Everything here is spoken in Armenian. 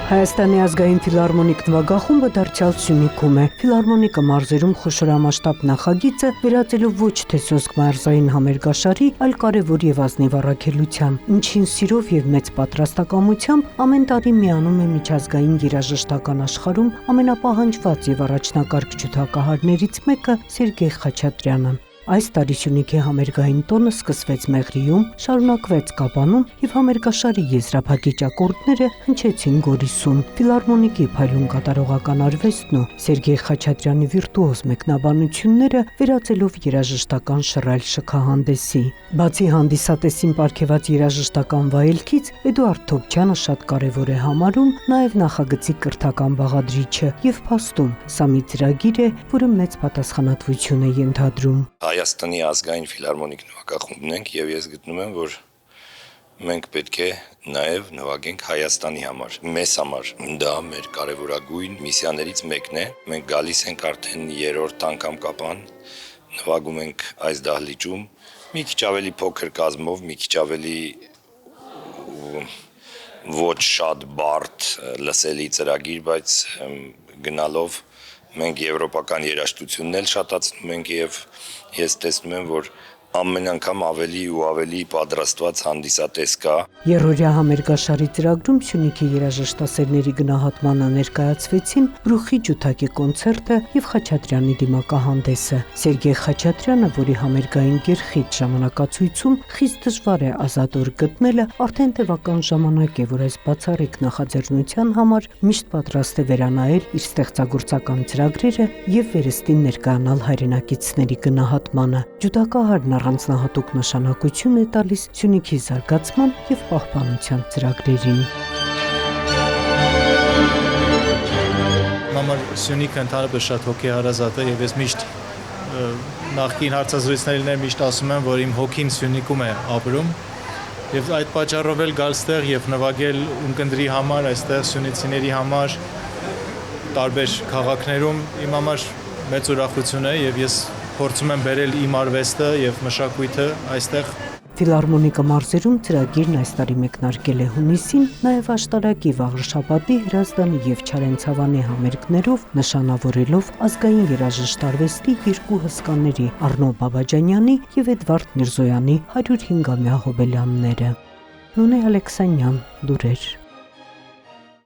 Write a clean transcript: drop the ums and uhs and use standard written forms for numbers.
Հայաստանի ազգային ֆիլհարմոնիկ նվագախումբը դարձյալ Սյունիքում է։ Ֆիլհարմոնիկը մարզերում խոշորամասշտաբ նախագիծը վերածելով ոչ թե սոսկ մարզային համերգաշարի, այլ կարևոր եւ ազնիվ առաքելության, ինչին սիրով եւ մեծ պատրաստակամությամբ ամեն տարի միանում է միջազգային երաժշտական աշխարհում ամենապահանջված եւ առաջնակարգ ջութակահարներից մեկը Սերգեյ Խաչատրյանը։ Այս տարի Սյունիքի համերգային տոնը սկսվեց Մեղրիում, շարունակվեց Կապանում եւ համերգաշարի եզրափակիչ ակորդները հնչեցին Գորիսում։ Ֆիլհարմոնիկի փայլուն կատարողական արվեստն ու Սերգեյ Խաչատրյանի վիրտուոզ մեկնաբանությունները վերածելով երաժշտական շռայլ շքահանդեսի։ Բացի հանդիսատեսին պարգեւած երաժշտական վայելքից, Էդուարդ Թոքչյանը շատ կարեւոր է համարում նաեւ նախագծի կրթական բաղադրիչը եւ փաստում սա մի ծրագիր է, որը մեծ պատասխանատվություն է ենթադրում։ Հայաստանի ազգային ֆիլհարմոնիկ նվագախումբն ենք եւ ես գտնում եմ, որ մենք պետք է նաեւ նվագենք Հայաստանի համար։ Մեզ համար դա մեր կարևորագույն միսիաներից մեկն է։ Մենք գալիս ենք արդեն 3-րդ անգամ Կապան, նվագում ենք այս դահլիճում, մի քիչ ավելի փոքր կազմով, մի քիչ ավելի ոչ շատ բարդ լսելի ծրագիր, բայց գնալով մենք եվրոպական երաժշտությունն էլ շատացնում ենք եւ ես տեսնում եմ, որ ամեն անգամ ավելի ու ավելի պատրաստված հանդիսատես կա։ Երրորդյա համերգաշարի ծրագրում Սյունիքի երաժշտասերների գնահատմանը ներկայացվեցին Բրուխի ջութակի կոնցերտը եւ Խաչատրյանի դիմակահանդեսը։ Սերգեյ Խաչատրյանը, որի համերգային գերխիտ ժամանակացույցում խիստ դժվար է ազատ օր գտնելը, արդեն տևական ժամանակ է, որ այս բացառիկ նախաձեռնության համար միշտ պատրաստ է վերանայել իր ստեղծագործական ծրագրերը եւ վերստին ներկայանալ հայրենակիցների գնահատմանը։ Ջութակահարն առանձնահատուկ նշանակություն է տալիս Սյունիքի զարգացման եւ պահպանության ծրագրերին։ Համար Սյունիքը ընդհանրապես շատ հոգեհարազատ է եւ ես միշտ նախկին հարցազրույցներին միշտ ասում եմ, որ իմ հոգին Սյունիքում է ապրում եւ այդ պատճառով էլ գալ ստեղ եւ նվագել ունկնդրի համար, այստեղ սյունիցիների համար տարբեր քաղաքներում իմ համար մեծ ուրախություն է եւ ես փորձում եմ բերել իմ արվեստը եւ մշակույթը այստեղ։ Ֆիլհարմոնիկը մարզերում ծրագիրն այս տարի մեկնարկել է հունիսին, նաեւ աշտարակի Վաղրշապատի, Հրազդանի եւ Չարենցավանի համերգներով նշանավորելով ազգային երաժշտարվեստի երկու հսկաների Առնո Բաբաջանյանի եւ Էդվարդ Միրզոյանի 105-ամյա հոբելյանները։ Նունե Ալեքսանյան, լուրեր։